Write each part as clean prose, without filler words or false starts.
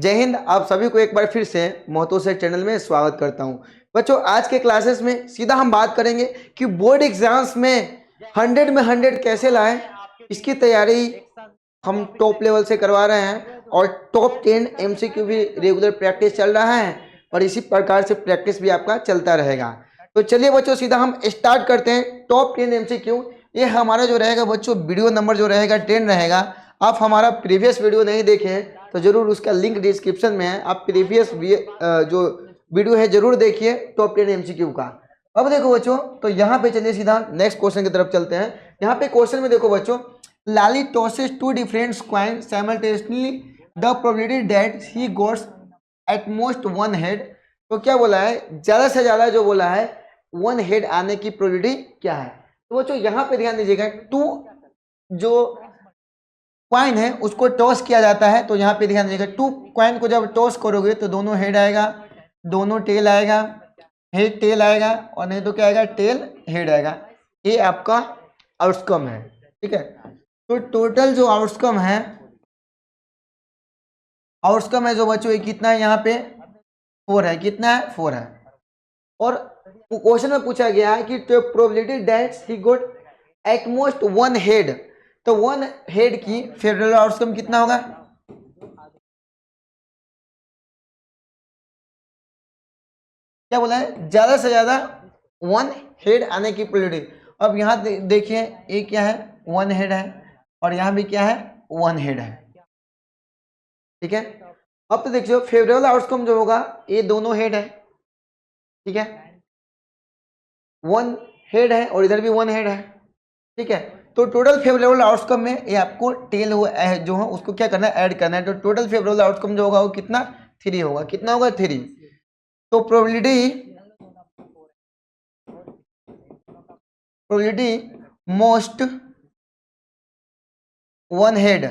जय हिंद। आप सभी को एक बार फिर से महतो सर चैनल में स्वागत करता हूं। बच्चों, आज के क्लासेस में सीधा हम बात करेंगे कि बोर्ड एग्जाम्स में 100 में 100 कैसे लाएं। इसकी तैयारी हम टॉप लेवल से करवा रहे हैं और टॉप 10 एमसीक्यू भी रेगुलर प्रैक्टिस चल रहा है और इसी प्रकार से प्रैक्टिस भी आपका चलता रहेगा। तो चलिए बच्चों, सीधा हम स्टार्ट करते हैं। टॉप 10 एमसीक्यू, ये हमारा जो रहेगा बच्चों, वीडियो नंबर जो रहेगा 10 रहेगा। आप हमारा प्रीवियस वीडियो नहीं देखे हैं तो जरूर उसका लिंक डिस्क्रिप्शन में है, आप प्रीवियस जो वीडियो है जरूर देखिए टॉप 10 एमसीक्यू का। अब देखो बच्चों, तो यहाँ पे चलिए सीधा नेक्स्ट क्वेश्चन की तरफ चलते हैं। यहाँ पे क्वेश्चन में देखो बच्चों, लाली tosses two different coins simultaneously, the probability that he gets at most one head। तो क्या बोला है, ज्यादा से ज्यादा जो बोला है वन हेड आने की प्रोबेबिलिटी क्या है। तो बच्चों यहाँ पे ध्यान दीजिएगा, टू जो क्वाइन है उसको टॉस किया जाता है। तो यहाँ पे ध्यान दीजिएगा, टू क्वाइन को जब टॉस करोगे तो दोनों हेड आएगा, दोनों टेल आएगा, हेड टेल आएगा, और नहीं तो क्या आएगा, टेल हेड आएगा। ये आपका आउटकम है, ठीक है। तो टोटल जो आउटकम है जो बच्चों ये कितना है, यहाँ पे 4 है। कितना है, 4 है। और क्वेश्चन में पूछा गया है कि probability that he got at most one head, तो वन हेड की फेवरेबल आउटकम कितना होगा। क्या बोला है, ज्यादा से ज्यादा वन हेड आने की प्रोबेबिलिटी। अब यहाँ देखिए, ये क्या है, वन हेड है, और यहाँ भी क्या है, वन हेड है, ठीक है। अब तो देखिए फेवरेबल आउटकम जो होगा ये दोनों हेड है, ठीक है। वन हेड है और इधर भी वन हेड है, ठीक है। तो टोटल फेवरेबल आउटकम में ये आपको टेल जो है उसको क्या करना है, ऐड करना है। तो टोटल फेवरेबल आउटकम जो होगा वो कितना, 3 होगा। कितना होगा, 3। तो probability most one head,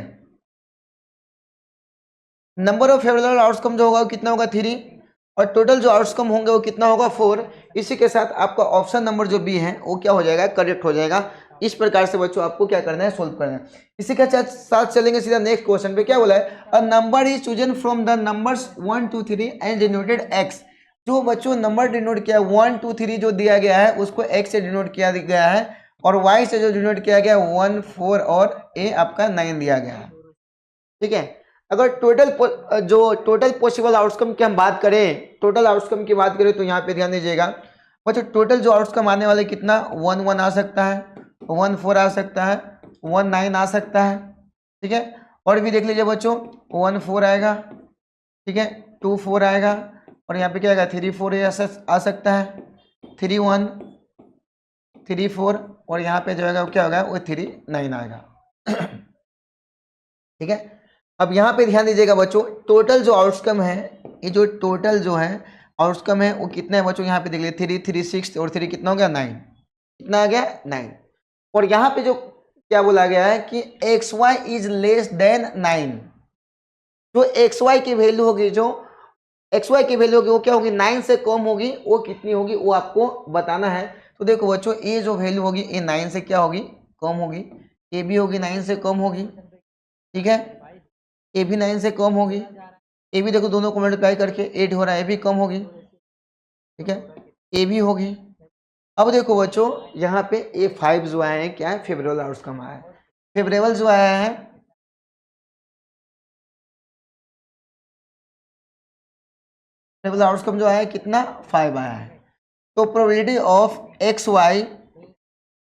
number of favourable outcome जो होगा वो कितना होगा, 3, और टोटल जो आउटकम होंगे वो कितना होगा, 4। इसी के साथ आपका ऑप्शन नंबर जो बी है वो क्या हो जाएगा, करेक्ट हो जाएगा। इस प्रकार से बच्चों आपको क्या करना है, सोल्व करना है। इसी के साथ चलेंगे सीधा नेक्स्ट क्वेश्चन पे। क्या बोला है, a number is chosen from the numbers 1 2 3 and denoted x. जो बच्चों नंबर डिनोट किया 1 2 3 जो दिया गया है उसको एक्स से डिनोट किया गया है, और वाई से जो डिनोट किया गया 1 4 और ए आपका 9 दिया गया है, ठीक है। अगर टोटल पॉसिबल आउटकम की हम बात करें, टोटल आउटकम की बात करें तो यहाँ पे ध्यान दीजिएगा बच्चों, टोटल जो आउटकम आने वाले कितना, 1 1 आ सकता है, 1 4 आ सकता है, 1 9 आ सकता है, ठीक है। और भी देख लीजिए बच्चों, 1 4 आएगा, ठीक है, 2 4 आएगा, और यहाँ पे क्या आएगा, 3 4 आ सकता है, 3 1 3 4, और यहाँ पे जो है क्या होगा, वो 3 9 आएगा, ठीक है। अब यहाँ पे ध्यान दीजिएगा बच्चों, टोटल जो आउटकम है, ये जो टोटल जो है आउटकम है वो कितना है बच्चों, यहाँ पे देख लीजिए 3 3 6 और 3 कितना हो गया, 9। कितना आ गया, 9। और यहाँ पे जो क्या बोला गया है कि X Y is less than 9, जो एक्स वाई की वैल्यू होगी, जो एक्स वाई की वैल्यू होगी वो क्या होगी, 9 से कम होगी, वो कितनी होगी वो आपको बताना है। तो देखो बच्चों, ये जो वैल्यू होगी ये 9 से क्या होगी, कम होगी। ये भी होगी 9 से कम होगी, ठीक है। ए भी 9 से कम होगी, ए भी देखो दोनों को मल्टीप्लाई करके 8 हो रहा है, ए भी कम होगी, ठीक है, ए भी होगी। अब देखो बच्चों, यहाँ पे ए 5 जो आया है क्या है, फेवरेबल आउटकम आया है। फेवरेबल जो आया है, फेवरेबल आउटकम जो आया है कितना, 5 आया है। तो probability of X Y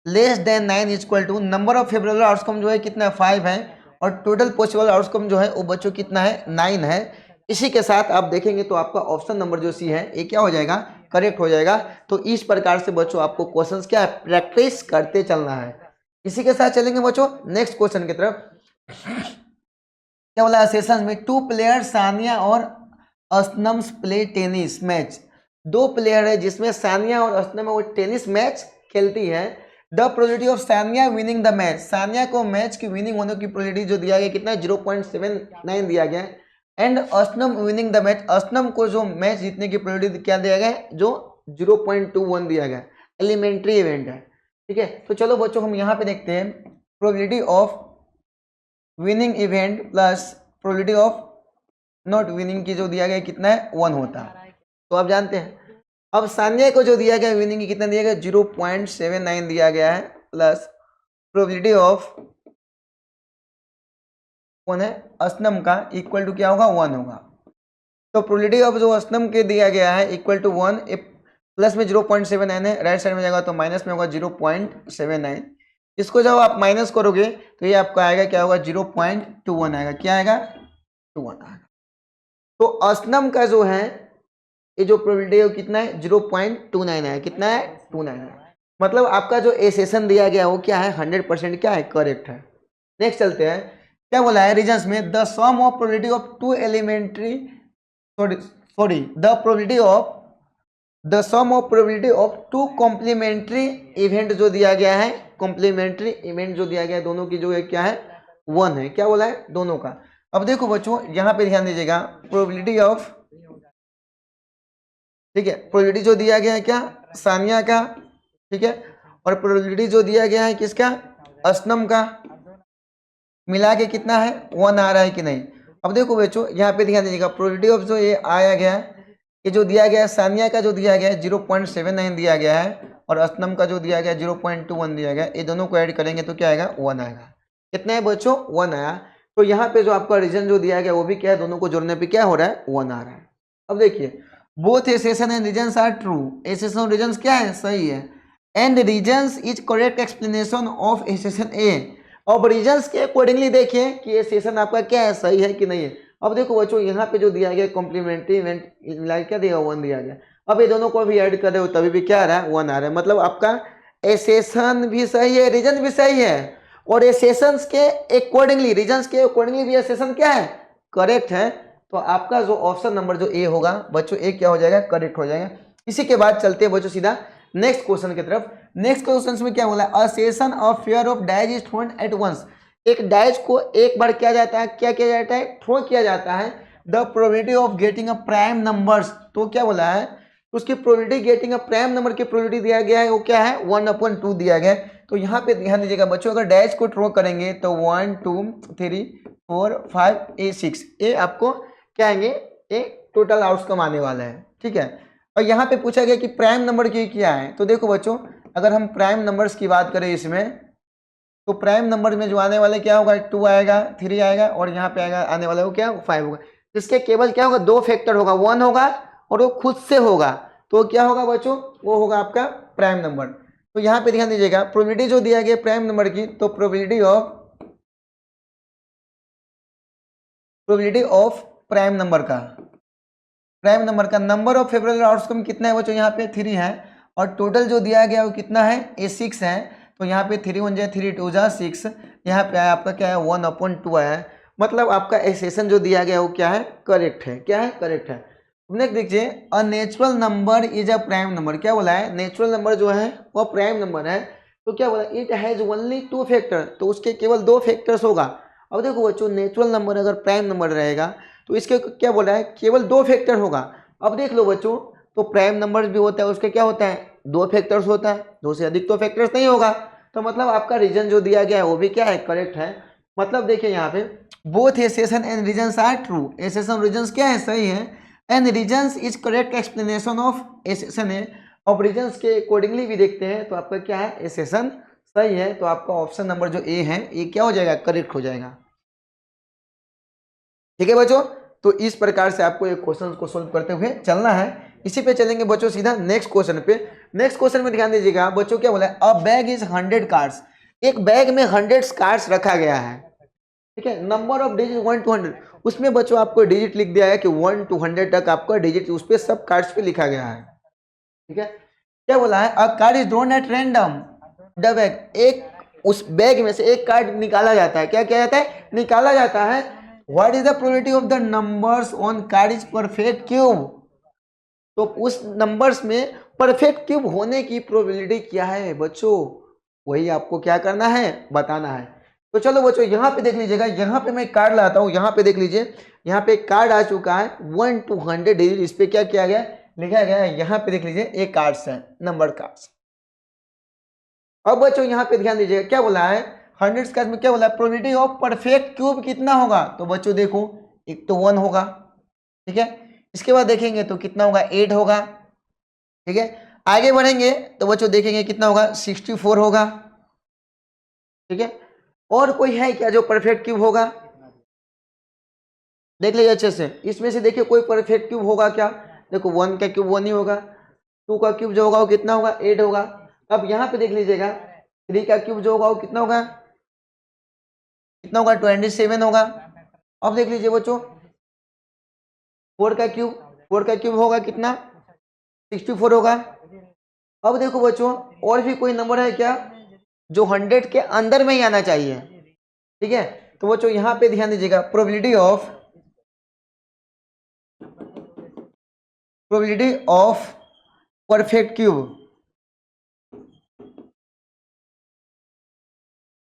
less than 9 is equal to, number of favourable outcome जो है कितना, 5 है, और टोटल पॉसिबल आउटकम जो है वो बच्चों कितना है, 9 है। इसी के साथ आप देखेंगे तो आपका ऑप्शन नंबर जो सी है ये क्या हो जाएगा, करेक्ट हो जाएगा। तो इस प्रकार से बच्चों आपको क्वेश्चंस क्या है, प्रैक्टिस करते चलना है। इसी के साथ चलेंगे बच्चों नेक्स्ट क्वेश्चन की तरफ। क्या बोला है, सेशन में 2 प्लेयर सानिया और असनम्स प्ले टेनिस मैच। 2 प्लेयर है जिसमें सानिया और असनम वो टेनिस मैच खेलती है। The probability of Sania winning the match, Sania को मैच की विनिंग होने की प्रोबेबिलिटी जो दिया गया कितना, 0.79 दिया गया। एंड असनम विनिंग द मैच, असनम को जो मैच जीतने की प्रोबेबिलिटी क्या दिया गया है, जो 0.21 दिया गया। एलिमेंट्री इवेंट है, ठीक है। तो चलो बच्चों हम यहाँ पे देखते हैं, probability of winning event plus probability of not winning की जो दिया गया कितना है 1 होता है, तो आप जानते हैं। अब सानिया को जो दिया गया विनिंग की कितना दिया गया 0.79 दिया गया है, प्लस प्रोबेबिलिटी ऑफ कौन है असनम का इक्वल टू क्या होगा 1 होगा। तो प्रोबेबिलिटी ऑफ जो असनम के दिया गया है इक्वल टू 1, प्लस में 0.79 है, राइट साइड में जाएगा तो माइनस में होगा 0.79। इसको जब आप माइनस करोगे तो ये आपका आएगा क्या होगा 0.21 आएगा, क्या आएगा 21 आएगा। तो असनम का जो है ये जो प्रोबेबिलिटी है कितना है 0.29 है, कितना है 29 है। मतलब आपका जो ए सेशन दिया गया वो क्या है 100% क्या है करेक्ट है। नेक्स्ट चलते हैं, क्या बोला है रीजंस में the sum of probability of two elementary sorry the sum of probability of two complementary event जो दिया गया है, कॉम्प्लीमेंट्री इवेंट जो दिया गया है दोनों की जो है क्या है 1 है, क्या बोला है दोनों का। अब देखो बच्चों यहाँ पे ध्यान दीजिएगा प्रोबेबिलिटी ऑफ, ठीक है, प्रोबेबिलिटी जो दिया गया है क्या सानिया का, ठीक है, और प्रोबेबिलिटी जो दिया गया है किसका असनम का, मिला के कितना है 1 आ रहा है कि नहीं। अब देखो बच्चों यहाँ पे ध्यान दीजिएगा प्रोबेबिलिटी ऑफ जो ये आया गया है, ये जो दिया गया है सानिया का जो दिया गया है 0.79 दिया गया है, और असनम का जो दिया गया है 0.21 दिया गया है, ये दोनों को ऐड करेंगे तो क्या आएगा 1 आएगा। कितना है बच्चों 1 आया। तो यहाँ पे जो आपका रीजन जो दिया गया वो भी क्या है, दोनों को जोड़ने पे क्या हो रहा है 1 आ रहा है। अब देखिए both assertion and reasons are true, assertion और रीजन्स क्या है सही है, and reasons is correct explanation of assertion A. अब रीजन्स के अकॉर्डिंगली देखिए कि एसेशन आपका क्या है सही है कि नहीं है। अब देखो बच्चों यहाँ पे जो दिया गया कॉम्प्लीमेंट्री इवेंट मिला क्या दिया 1 दिया गया, अब ये दोनों को भी ऐड कर रहे हो तभी भी क्या आ रहा है 1 आ रहा है। मतलब आपका एसेशन भी सही है रीजन भी सही है, और एसेशंस के अकॉर्डिंगली रीजन्स के अकॉर्डिंगली भी एसेशन क्या है करेक्ट है। तो आपका जो ऑप्शन नंबर जो ए होगा बच्चों ए क्या हो जाएगा करेक्ट हो जाएगा। इसी के बाद चलते हैं बच्चों सीधा नेक्स्ट क्वेश्चन की तरफ। नेक्स्ट क्वेश्चन में क्या बोला assertion of fair of dice is thrown at once, एक डाइज को एक बार किया जाता है, क्या किया जाता है थ्रो किया जाता है, the probability of getting a prime numbers, तो क्या बोला है उसकी probability getting a prime number की प्रोबेबिलिटी दिया गया है वो क्या है 1/2 दिया गया है। तो यहाँ पे ध्यान दीजिएगा बच्चों अगर डैश को थ्रो करेंगे तो 1 2 3 4 5 ए 6 ये आपको क्या आएंगे ये टोटल आउटकम आने वाला है, ठीक है। और यहाँ पे पूछा गया कि प्राइम नंबर की क्या है, तो देखो बच्चों अगर हम प्राइम नंबर्स की बात करें इसमें तो प्राइम नंबर में जो आने वाले क्या होगा 2 आएगा 3 आएगा और यहाँ पे आएगा आने वाला वो क्या 5 होगा। इसके केवल क्या होगा 2 फैक्टर होगा 1 होगा और वो खुद से होगा, तो क्या होगा बच्चों वो होगा आपका प्राइम नंबर। तो यहाँ पे ध्यान दीजिएगा प्रोबेबिलिटी जो दिया गया प्राइम नंबर की, तो प्रोबेबिलिटी ऑफ प्राइम नंबर का नंबर ऑफ फेवरेबल आउटकम कितना है बच्चों यहाँ पे 3 है, और टोटल जो दिया गया वो कितना है ये 6 है। तो यहाँ पे 3 1 जा 3 2 जा 6, यहाँ पे आया आपका क्या है 1/2 आया है। मतलब आपका एसेशन जो दिया गया वो क्या है करेक्ट है, क्या है करेक्ट है। नेक्स्ट देखिए a natural number is a prime number, क्या बोला है नेचुरल नंबर जो है वो प्राइम नंबर है। तो क्या बोला इट हैज ओनली 2 फैक्टर, तो उसके केवल 2 फैक्टर्स होगा। अब देखो बच्चों नेचुरल नंबर अगर प्राइम नंबर रहेगा तो इसके क्या बोला है केवल 2 फैक्टर होगा। अब देख लो बच्चों तो प्राइम नंबर भी होता है उसके क्या होता है 2 फैक्टर्स होता है, 2 से अधिक तो फैक्टर्स नहीं होगा। तो मतलब आपका रीजन जो दिया गया है वो भी क्या है करेक्ट है। मतलब देखिए यहाँ पे both assertion and reasons are true, assertion reasons क्या है सही है, and reasons is correct explanation of assertion है। अब रीजन्स के अकॉर्डिंगली भी देखते हैं तो आपका क्या है एसेशन सही है, तो आपका ऑप्शन नंबर जो ए है ये क्या हो जाएगा करेक्ट हो जाएगा। ठीक है बच्चों, तो इस प्रकार से आपको एक क्वेश्चन को सोल्व करते हुए चलना है। इसी पे चलेंगे बच्चों सीधा नेक्स्ट क्वेश्चन पे। नेक्स्ट क्वेश्चन में ध्यान दीजिएगा बच्चों क्या बोला है अ बैग इज 100 कार्ड्स, एक बैग में 100 कार्ड्स रखा गया है, ठीक है। नंबर ऑफ डिजिट 1 to 100, उसमें बच्चों आपको डिजिट लिख दिया है कि 1 to 100 तक आपका डिजिट उस पे सब कार्ड्स पे लिखा गया है, ठीक है। क्या बोला है अ card is drawn at random the bag, एक उस बैग में से एक कार्ड निकाला जाता है, क्या किया जाता है निकाला जाता है। What is the probability of the numbers on card is perfect cube, तो उस नंबर्स में परफेक्ट क्यूब होने की प्रोबेबिलिटी क्या है बच्चों, वही आपको क्या करना है बताना है। तो चलो बच्चों यहाँ पे देख लीजिएगा, यहाँ पे मैं कार्ड लाता हूँ, यहाँ पे देख लीजिए यहाँ पे कार्ड आ चुका है 1 to 100 डिजिट, इस पे क्या किया गया लिखा गया है, यहाँ पे देख लीजिए एक कार्ड्स है नंबर कार्ड्स। अब बच्चों यहाँ पे ध्यान दीजिएगा क्या बोला है 100 कार्ड में क्या बोला है प्रोबेबिलिटी ऑफ परफेक्ट क्यूब कितना होगा, तो बच्चों देखो एक तो 1 होगा, ठीक है। इसके बाद देखेंगे तो कितना होगा 8 होगा। ठीक है, आगे बढ़ेंगे तो बच्चों देखेंगे कितना होगा 64 होगा। ठीक है, और कोई है क्या जो परफेक्ट क्यूब होगा? देख लीजिए अच्छे से, इसमें से देखिए कोई परफेक्ट क्यूब होगा क्या? देखो 1 का क्यूब 1 ही होगा, 2 का क्यूब जो होगा वो कितना होगा 8 होगा। अब यहाँ पे देख लीजिएगा 3 का क्यूब जो होगा वो कितना होगा, कितना होगा 27 होगा। अब देख लीजिए बच्चों 4 का क्यूब होगा कितना 64 होगा। अब देखो बच्चों और भी कोई नंबर है क्या जो 100 के अंदर में ही आना चाहिए? ठीक है, तो बच्चों यहाँ पे ध्यान दीजिएगा, probability of perfect cube,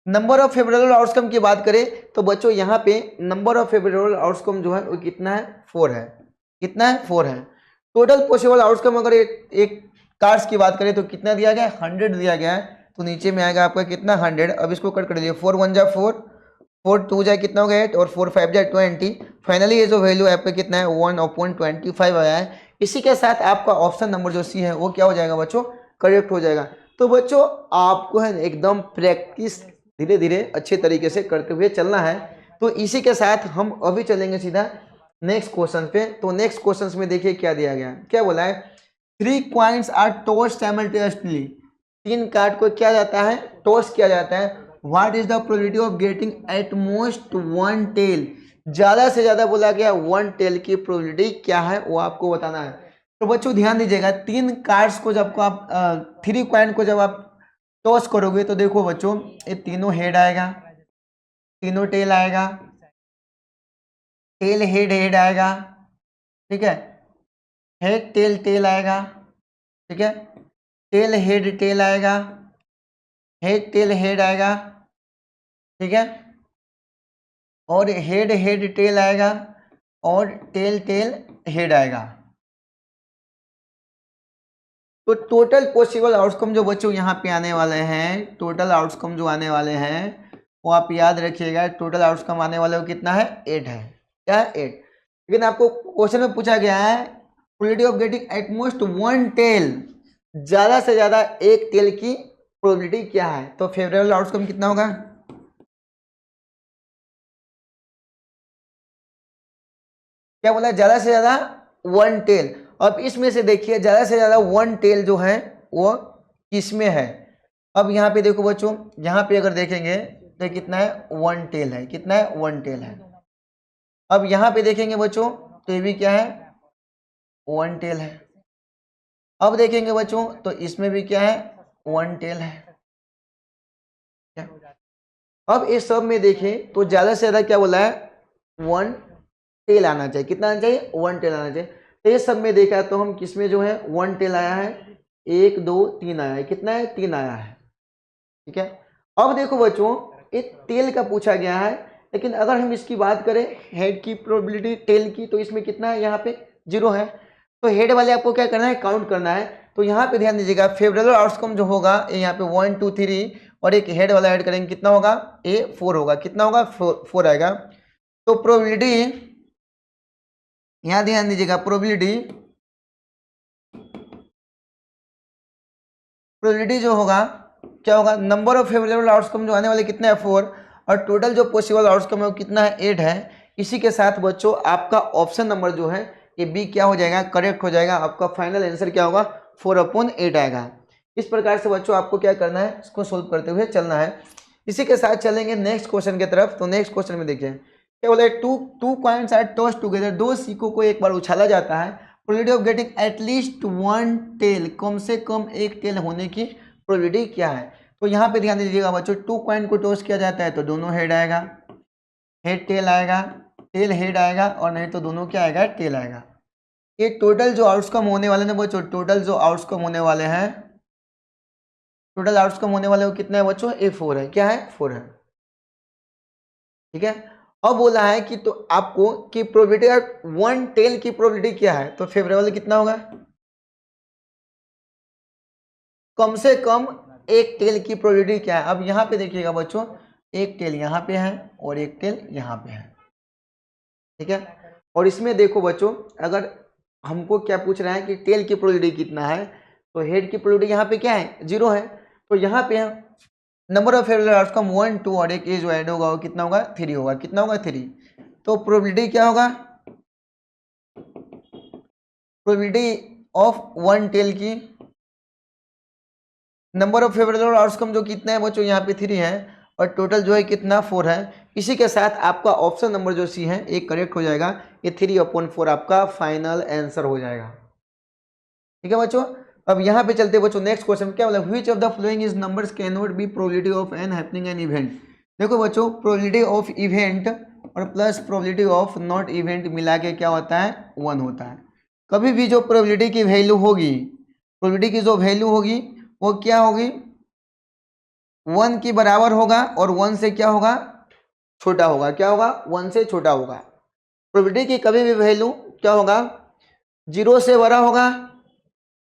number of favourable outcome की बात करें तो बच्चों यहाँ पे नंबर ऑफ फेवरेबल आउटकम जो है वो कितना है 4 है। कितना है 4 है। टोटल पॉसिबल आउटकम अगर एक कार्ड्स की बात करें तो कितना दिया गया है 100 दिया गया है, तो नीचे में आएगा आपका कितना 100। अब इसको कट कर दीजिए, 4 1 जा 4, 4 2 जा कितना हो गया 8 और 4 5 जा 20। फाइनली ये जो वैल्यू आपका कितना है 1/25 आया है। इसी के साथ आपका ऑप्शन नंबर जो सी है वो क्या हो जाएगा बच्चों, करेक्ट हो जाएगा। तो बच्चों आपको है एकदम प्रैक्टिस धीरे धीरे अच्छे तरीके से करते हुए चलना है। तो इसी के साथ हम अभी चलेंगे सीधा नेक्स्ट क्वेश्चन पे। तो नेक्स्ट क्वेश्चन में देखिए क्या दिया गया, क्या बोला है 3 coins are tossed simultaneously, 3 card को क्या जाता है टॉस किया जाता है। What is the probability of getting at most 1 tail, ज्यादा से ज्यादा बोला गया 1 टेल की प्रोबेबिलिटी क्या है वो आपको बताना है। तो बच्चों ध्यान दीजिएगा 3 कार्ड्स को जब को आप 3 कॉइन को जब आप टॉस करोगे तो देखो बच्चों ये तीनों हेड आएगा, तीनों टेल आएगा, टेल हेड हेड आएगा। ठीक है, हेड टेल टेल आएगा। ठीक है, टेल हेड टेल आएगा, हेड टेल हेड आएगा। ठीक है, और हेड हेड टेल आएगा और टेल टेल हेड आएगा। तो टोटल पॉसिबल आउटकम जो बच्चों यहाँ पे आने वाले हैं, टोटल आउटकम जो आने वाले हैं वो आप याद रखिएगा, टोटल आउटकम आने वाले को कितना है 8 है। क्या है 8। लेकिन आपको क्वेश्चन में पूछा गया है probability of getting at most 1 tail, ज्यादा से ज्यादा एक टेल की प्रोबेबिलिटी क्या है। तो फेवरेबल आउटकम कितना होगा, क्या बोला ज्यादा से ज्यादा 1 टेल। अब इसमें से देखिए ज्यादा से ज्यादा 1 टेल जो है वो किसमें है। अब यहाँ पे देखो बच्चों, यहाँ पे अगर देखेंगे तो कितना है 1 टेल है, कितना है 1 टेल है। अब यहाँ पे देखेंगे बच्चों तो ये भी क्या है 1 टेल है। अब देखेंगे बच्चों तो इसमें भी क्या है 1 टेल है। क्या? अब इस सब में देखें तो ज्यादा से ज्यादा क्या बोला है 1 टेल आना चाहिए। कितना आना चाहिए 1 टेल आना चाहिए। तो ये सब में देखा तो हम किसमें जो है 1 टेल आया है, 1 2 3 आया है। कितना है 3 आया है। ठीक है, अब देखो बच्चों एक टेल का पूछा गया है, लेकिन अगर हम इसकी बात करें हेड की प्रोबेबिलिटी टेल की तो इसमें कितना है यहाँ पे 0 है। तो हेड वाले आपको क्या करना है काउंट करना है। तो यहाँ पे ध्यान दीजिएगा फेवरेबल आउटकम जो होगा यहाँ पे 1 2 3 और एक हेड वाला ऐड करेंगे कितना होगा ए 4 होगा। कितना होगा 4 आएगा। तो प्रोबेबिलिटी यहाँ ध्यान दीजिएगा, प्रोबेबिलिटी जो होगा क्या होगा नंबर ऑफ फेवरेबल आउटकम जो आने वाले कितना है 4 और टोटल जो पॉसिबल आउटकम है वो कितना है 8 है। इसी के साथ बच्चों आपका ऑप्शन नंबर जो है ये बी क्या हो जाएगा करेक्ट हो जाएगा। आपका फाइनल आंसर क्या होगा 4/8 आएगा। इस प्रकार से बच्चों आपको क्या करना है इसको सोल्व करते हुए चलना है। इसी के साथ चलेंगे नेक्स्ट क्वेश्चन की तरफ। तो नेक्स्ट क्वेश्चन में देखिए क्या बोला है two coins are tossed together, 2 सिक्कों को एक बार उछाला जाता है, probability of getting at least 1 tail, कम से कम एक टेल होने की प्रोबेबिलिटी क्या है। तो यहाँ पे ध्यान दीजिएगा बच्चों 2 कॉइन को टॉस किया जाता है तो दोनों हेड आएगा, हेड टेल आएगा, टेल हेड आएगा और नहीं तो दोनों क्या आएगा टेल आएगा। ये टोटल जो आउटकम होने वाले हैं बच्चों, टोटल जो आउटकम होने वाले हैं, टोटल आउटकम होने वाले वो कितना है बच्चों ए 4 है। क्या है 4 है। ठीक है, अब बोला है कि तो आपको कि प्रोबेबिलिटी 1 टेल की प्रोबेबिलिटी क्या है। तो फेवरेबल कितना होगा कम से कम एक टेल की प्रोबेबिलिटी क्या है। अब यहाँ पे देखिएगा बच्चों एक टेल यहाँ पे है और एक टेल यहाँ पे है। ठीक है, और इसमें देखो बच्चों, अगर हमको क्या पूछ रहा है कि टेल की प्रोबेबिलिटी कितना है, तो हेड की प्रोबेबिलिटी यहाँ पे क्या है, 0 है। तो यहाँ पे नंबर ऑफ फेवरेबल आउटकम 1 2 और एक जो ऐड होगा वो कितना होगा, 3 होगा। कितना होगा, 3। तो प्रोबेबिलिटी क्या होगा, प्रोबेबिलिटी ऑफ 1 टेल की नंबर ऑफ फेवरेबल आउटकम जो कितना है बच्चों, यहाँ पे 3 है, और टोटल जो है कितना, 4 है। इसी के साथ आपका ऑप्शन नंबर जो सी है एक करेक्ट हो जाएगा। ये 3/4 आपका फाइनल आंसर हो जाएगा। ठीक है बच्चों। अब यहाँ पे चलते बच्चों नेक्स्ट क्वेश्चन, क्या बोला, which of the following is numbers can not be probability of an happening an event. देखो बच्चों, प्रोबेबिलिटी ऑफ इवेंट और plus probability of not event मिला के क्या होता है, 1 होता है। कभी भी जो प्रोबेबिलिटी की वैल्यू होगी, प्रोबेबिलिटी की जो वैल्यू होगी वो क्या होगी, 1 के बराबर होगा, और 1 से क्या होगा, छोटा होगा। क्या होगा, 1 से छोटा होगा। प्रोबेबिलिटी की कभी भी वैल्यू क्या होगा, 0 से बड़ा होगा,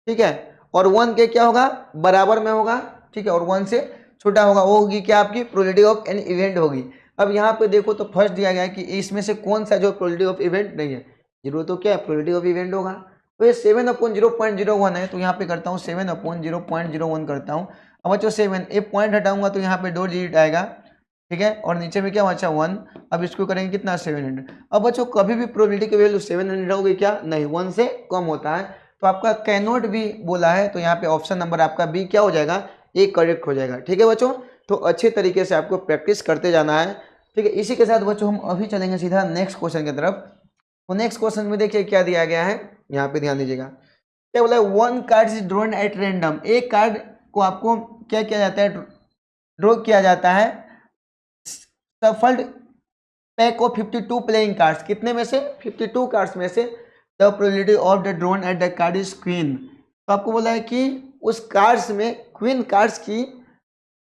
ठीक है, और 1 के क्या होगा, बराबर में होगा, ठीक है, और 1 से छोटा होगा। वो होगी क्या, आपकी प्रोबेबिलिटी ऑफ एन इवेंट होगी। अब यहाँ पे देखो तो फर्स्ट दिया गया है कि इसमें से कौन सा जो प्रोबेबिलिटी ऑफ इवेंट नहीं है, 0 तो क्या है, प्रोबेबिलिटी ऑफ इवेंट होगा। तो ये 7/0.01 है, तो यहाँ पे करता हूँ 7/0.01 करता हूँ। अब बच्चों 7 एक पॉइंट हटाऊंगा तो यहाँ पे 2 डिजिट आएगा, ठीक है, और नीचे में क्या बचा, 1। अब इसको करेंगे कितना, 700। अब बच्चों कभी भी प्रोबेबिलिटी की वैल्यू 700 होगी क्या, नहीं, 1 से कम होता है। तो आपका कैन नॉट भी बोला है, तो यहाँ पे ऑप्शन नंबर आपका बी क्या हो जाएगा, ए करेक्ट हो जाएगा। ठीक है बच्चों, तो अच्छे तरीके से आपको प्रैक्टिस करते जाना है। ठीक है, इसी के साथ बच्चों हम अभी चलेंगे सीधा नेक्स्ट क्वेश्चन की तरफ। तो नेक्स्ट क्वेश्चन में देखिए क्या दिया गया है, यहाँ पे ध्यान दीजिएगा। क्या बोला है, 1 card is drawn at random. एक कार्ड को आपको क्या किया जाता है, ड्रॉ किया जाता है। Shuffled pack of 52 playing cards, कितने में से, 52 कार्ड्स में से the probability of the drawn at the card is queen. तो आपको बोला है कि उस कार्ड्स में क्वीन कार्ड्स की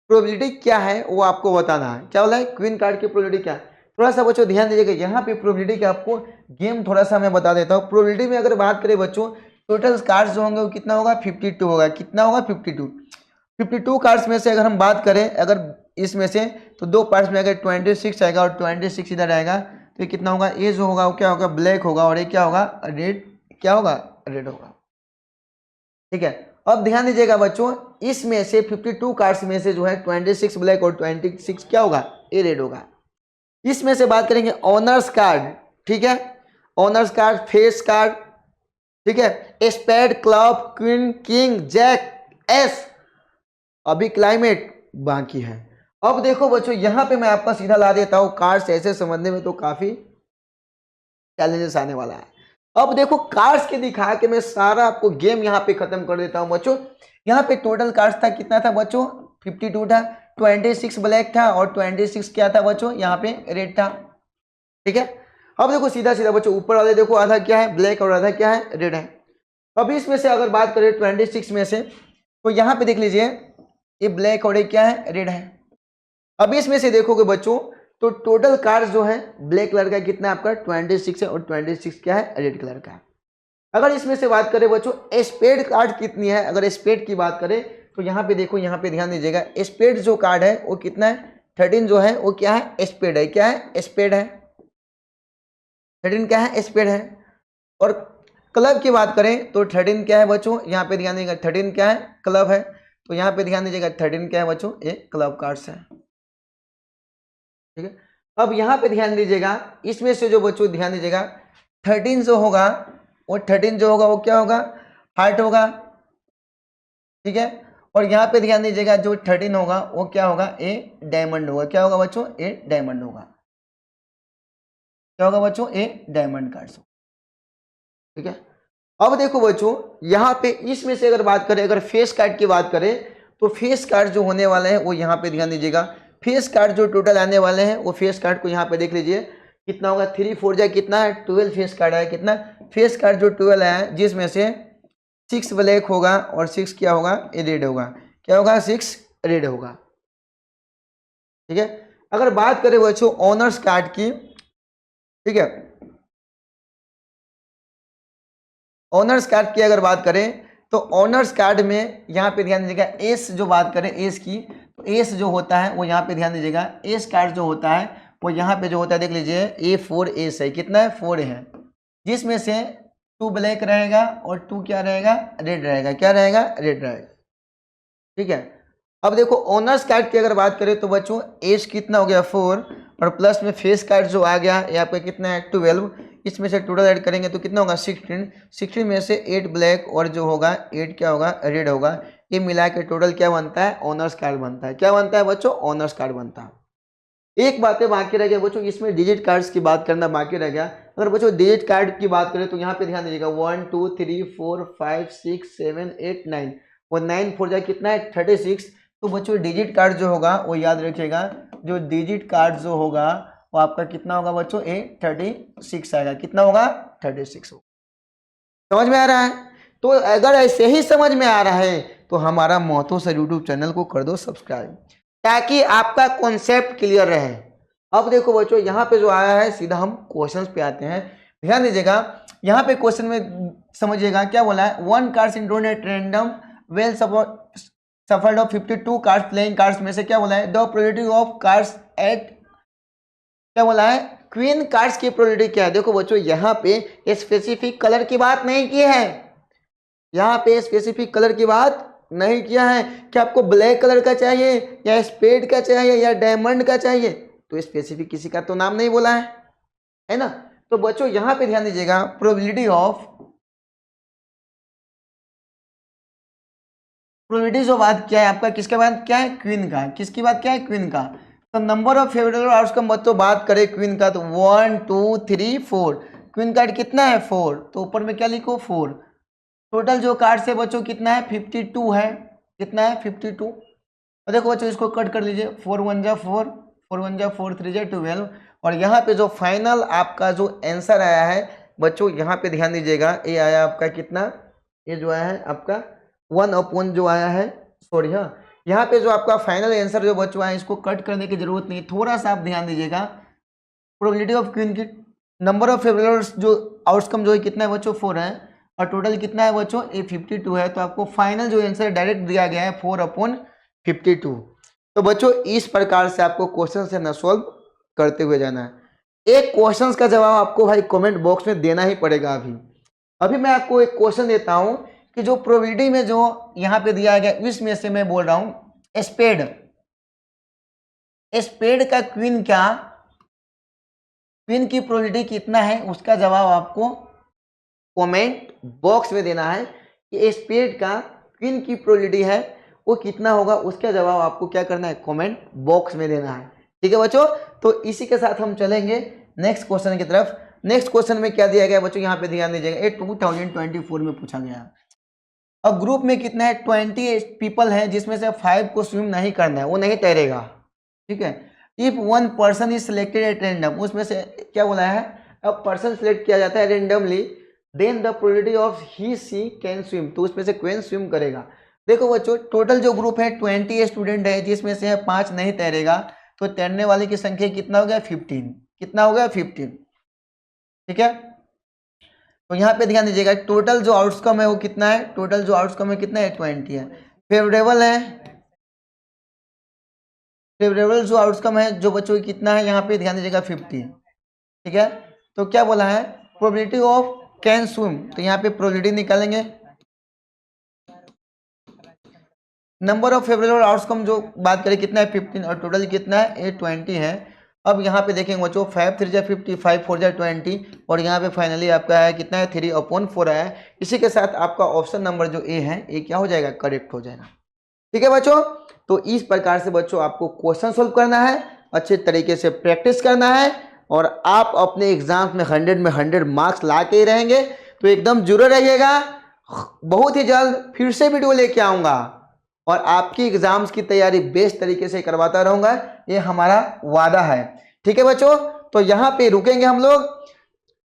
प्रोबेबिलिटी क्या है वो आपको बताना है। क्या बोला है, क्वीन कार्ड की प्रोबेबिलिटी क्या है। थोड़ा सा बच्चों ध्यान दीजिएगा, यहाँ पे प्रोबेबिलिटी का आपको गेम थोड़ा सा मैं बता देता हूँ। प्रोबेबिलिटी में अगर बात करें बच्चों, टोटल कार्ड्स जो होंगे वो कितना होगा, 52 होगा। कितना होगा, 52 कार्ड्स में से अगर हम बात करें, अगर इसमें से तो 2 पार्ट्स में अगर 26 आएगा और 26 इधर आएगा, तो ये कितना होगा, ये जो होगा वो क्या होगा, ब्लैक होगा, और ये क्या होगा, रेड, क्या होगा, रेड होगा। ठीक है, अब ध्यान दीजिएगा बच्चों, इसमें से 52 कार्ड्स में से जो है 26 ब्लैक और 26 क्या होगा, ये रेड होगा। इसमें से बात करेंगे ऑनर्स कार्ड, ठीक है, ऑनर्स कार्ड, फेस कार्ड, ठीक है, spade, club, queen, king, jack, ace, अभी क्लाइमेट बाकी है। अब देखो बच्चों, यहां पे मैं आपका सीधा ला देता हूं कार्ड्स ऐसे समझने में तो काफी चैलेंजेस आने वाला है। अब देखो कार्ड्स के दिखा के मैं सारा आपको गेम यहाँ पे खत्म कर देता हूं बच्चों। यहाँ पे टोटल कार्ड्स था, कितना था बच्चों, 52 था, 26 ब्लैक था और 26 क्या था बच्चों, यहाँ पे रेड था। ठीक है, अब देखो सीधा सीधा बच्चों, ऊपर वाले देखो आधा क्या है, ब्लैक, और आधा क्या है, रेड है। अब इसमें से अगर बात करें 26 में से, तो यहाँ पे देख लीजिए ये ब्लैक और ये क्या है, रेड है। अब इसमें से देखोगे बच्चों, तो टोटल कार्ड्स जो है ब्लैक कलर का कितना है आपका, 26 है, और 26 क्या है, रेड कलर का है। अगर इसमें से बात करें बच्चों, स्पेड कार्ड कितनी है, अगर स्पेड की बात करें तो यहाँ पे देखो, यहाँ पे ध्यान दीजिएगा, स्पेड जो कार्ड है वो कितना है, 13 जो है वो क्या है, स्पेड है। क्या है, स्पेड है, 13 क्या है, स्पेड है। और क्लब की बात करें तो 13 क्या है बच्चों, यहाँ पे ध्यान दीजिएगा, 13 क्या है, क्लब है। तो यहाँ पे ध्यान दीजिएगा, 13 क्या है बच्चों, ये क्लब कार्ड्स है। ठीक है, अब यहाँ पे ध्यान दीजिएगा, इसमें से जो बच्चों ध्यान दीजिएगा, 13 जो होगा वो 13 जो होगा वो क्या होगा, हार्ट होगा। ठीक है, और यहाँ पे ध्यान दीजिएगा, जो 13 होगा वो क्या होगा, ए डायमंड होगा। क्या होगा बच्चों, ए डायमंड होगा। क्या होगा बच्चों, ए डायमंड कार्ड्स। ठीक है, अब देखो बच्चों, यहाँ पे इसमें से अगर बात करें, अगर फेस कार्ड की बात करें, तो फेस कार्ड जो होने वाले हैं वो यहाँ पे ध्यान दीजिएगा, फेस कार्ड जो टोटल आने वाले हैं वो फेस कार्ड को यहाँ पे देख लीजिए, कितना होगा, 3 4 जा कितना है, 12 फेस कार्ड है। कितना फेस कार्ड जो 12 है, जिसमें से 6 ब्लैक होगा और 6 क्या होगा, ये रेड होगा। क्या होगा, 6 रेड होगा। ठीक है, अगर बात करें बच्चों ऑनर्स कार्ड की, ठीक है, ऑनर्स कार्ड की अगर बात करें तो ऑनर्स कार्ड में यहाँ पे ध्यान दीजिएगा, एस जो बात करें एस की, तो एस जो होता है वो यहाँ पे ध्यान दीजिएगा, एस कार्ड जो होता है वो यहाँ पे जो होता है देख लीजिए, A4 एस है। कितना है, 4 है। जिसमें से 2 ब्लैक रहेगा और 2 क्या रहेगा, रेड रहेगा। क्या रहेगा, रेड रहेगा। ठीक है, अब देखो ऑनर्स कार्ड की अगर बात करें तो बच्चों एज कितना हो गया 4 और प्लस में फेस कार्ड जो आ गया ये आपका कितना है 12, इसमें से टोटल ऐड करेंगे तो कितना होगा 16 में से 8 ब्लैक और जो होगा 8 क्या होगा, रेड होगा। ये मिला के टोटल क्या बनता है, ऑनर्स कार्ड बनता है। क्या बनता है बच्चों, ऑनर्स कार्ड बनता है। एक बातें बाकी रह गया बच्चों, इसमें डिजिट कार्ड्स की बात करना बाकी रह गया। अगर बच्चों डिजिट कार्ड की बात करें तो यहाँ पे ध्यान दीजिएगा 1 2 3 4 5 6 7 8 9 और 9 4 जा कितना है 36। तो बच्चों डिजिट कार्ड जो होगा वो याद रखिएगा, जो डिजिट कार्ड जो होगा वो आपका कितना होगा बच्चों, ए 36 आएगा। कितना होगा, 36 होगा। समझ में आ रहा है? तो अगर ऐसे ही समझ में आ रहा है तो हमारा महतो सर यूट्यूब चैनल को कर दो सब्सक्राइब, ताकि आपका कॉन्सेप्ट क्लियर रहे। अब देखो बच्चों यहाँ पे जो आया है सीधा हम क्वेश्चंस पे आते हैं। ध्यान दीजिएगा, यहाँ पे क्वेश्चन में समझिएगा क्या बोला है, 1 cards in donate random well shuffled of 52 cards playing cards में से क्या बोला है, the probability of cards at, क्या बोला है, क्वीन कार्ड्स की प्रोबेबिलिटी क्या है। देखो बच्चों यहाँ पे स्पेसिफिक कलर की बात नहीं की है, यहाँ पे स्पेसिफिक कलर की बात नहीं किया है कि आपको ब्लैक कलर का चाहिए या स्पेड का चाहिए या डायमंड का चाहिए, तो स्पेसिफिक किसी का तो नाम नहीं बोला है ना। तो बच्चों यहाँ पे ध्यान दीजिएगा, प्रोबेबिलिटी जो बात क्या है आपका, किसके बाद क्या है, क्वीन का। किसकी बात क्या है, क्वीन का। तो नंबर ऑफ फेवरेबल आउटकम बच्चों बात करें क्वीन का तो 1 2 3 4, क्वीन कार्ड कितना है 4, तो ऊपर में क्या लिखो 4। टोटल जो कार्ड है बच्चों कितना है 52 है। कितना है 52। और देखो बच्चों इसको कट कर लीजिए, 4 1 जा 4, 4 1 जा 4 3 जा 12। और यहाँ पे जो फाइनल आपका जो आंसर आया है बच्चों, यहाँ पे ध्यान दीजिएगा, ये आया आपका कितना, ये जो आया है आपका 1/1 जो आया है, सॉरी हाँ, यहाँ पे जो आपका फाइनल आंसर जो बच्चों आया इसको कट करने की जरूरत नहीं, थोड़ा सा आप ध्यान दीजिएगा। प्रोबेबिलिटी ऑफ क्वीन की, नंबर ऑफ फेवरेबल्स जो आउटकम जो है कितना है बच्चों 4 है और टोटल कितना है बच्चों, ये 52 है। तो आपको फाइनल जो आंसर डायरेक्ट दिया गया है 4/52। तो बच्चों इस प्रकार से आपको क्वेश्चन से न सॉल्व करते हुए जाना है। एक क्वेश्चन का जवाब आपको भाई कमेंट बॉक्स में देना ही पड़ेगा। अभी मैं आपको एक क्वेश्चन देता हूं कि जो प्रोबेबिलिटी में जो यहाँ पे दिया गया इसमें से मैं बोल रहा हूं स्पेड, स्पेड का क्वीन क्या, क्वीन की प्रोबेबिलिटी कितना है, उसका जवाब आपको कमेंट बॉक्स में देना है कि स्पेड का क्वीन की प्रोबेबिलिटी है वो कितना होगा, उसका जवाब आपको क्या करना है, कमेंट बॉक्स में देना है। ठीक है बच्चों, तो इसी के साथ हम चलेंगे नेक्स्ट क्वेश्चन की तरफ। नेक्स्ट क्वेश्चन में क्या दिया गया बच्चों, यहाँ पे ध्यान दीजिएगा, ये 2024 में पूछा गया। अब ग्रुप में कितना है 20 पीपल हैं, जिसमें से 5 को स्विम नहीं करना है, वो नहीं तैरेगा। ठीक है, if 1 person is selected at random, उसमें से क्या बोला है, अब पर्सन सिलेक्ट किया जाता है randomly, then the probability of he she can swim, तो उसमें से कौन स्विम करेगा। देखो बच्चों टोटल जो ग्रुप है 20 स्टूडेंट है, जिसमें से 5 नहीं तैरेगा, तो तैरने वाले की संख्या कितना हो गया 15। कितना हो गया 15। ठीक है, तो यहाँ पे ध्यान दीजिएगा टोटल जो आउटकम है वो कितना है, टोटल जो आउटकम है कितना है 20 है। फेवरेबल है, फेवरेबल जो आउटकम है जो बच्चों की कितना है, यहाँ पे ध्यान दीजिएगा 50। ठीक है, तो क्या बोला है, प्रोबेबिलिटी ऑफ कैन स्विम, तो यहाँ पे प्रोबेबिलिटी निकालेंगे। नंबर ऑफ फेवरेबल आउटकम जो बात करें कितना है 15 और टोटल कितना है 20 है। अब यहाँ पे देखेंगे बच्चों 5 3 जा 50, 5 4 जा 20 और यहाँ पे फाइनली आपका है कितना है 3/4 आया है। इसी के साथ आपका ऑप्शन नंबर जो ए है ये क्या हो जाएगा, करेक्ट हो जाएगा। ठीक है बच्चों, तो इस प्रकार से बच्चों आपको क्वेश्चन सोल्व करना है, अच्छे तरीके से प्रैक्टिस करना है और आप अपने एग्जाम में 100 में 100 मार्क्स ला के ही रहेंगे। तो एकदम जुड़े रहिएगा, बहुत ही जल्द फिर से वीडियो लेके आऊँगा और आपकी एग्जाम्स की तैयारी बेस्ट तरीके से करवाता रहूँगा, ये हमारा वादा है। ठीक है बच्चों, तो यहाँ पे रुकेंगे हम लोग,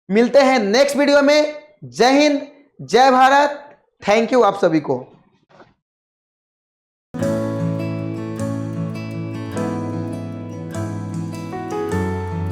मिलते हैं नेक्स्ट वीडियो में। जय हिंद, जय भारत, थैंक यू आप सभी को।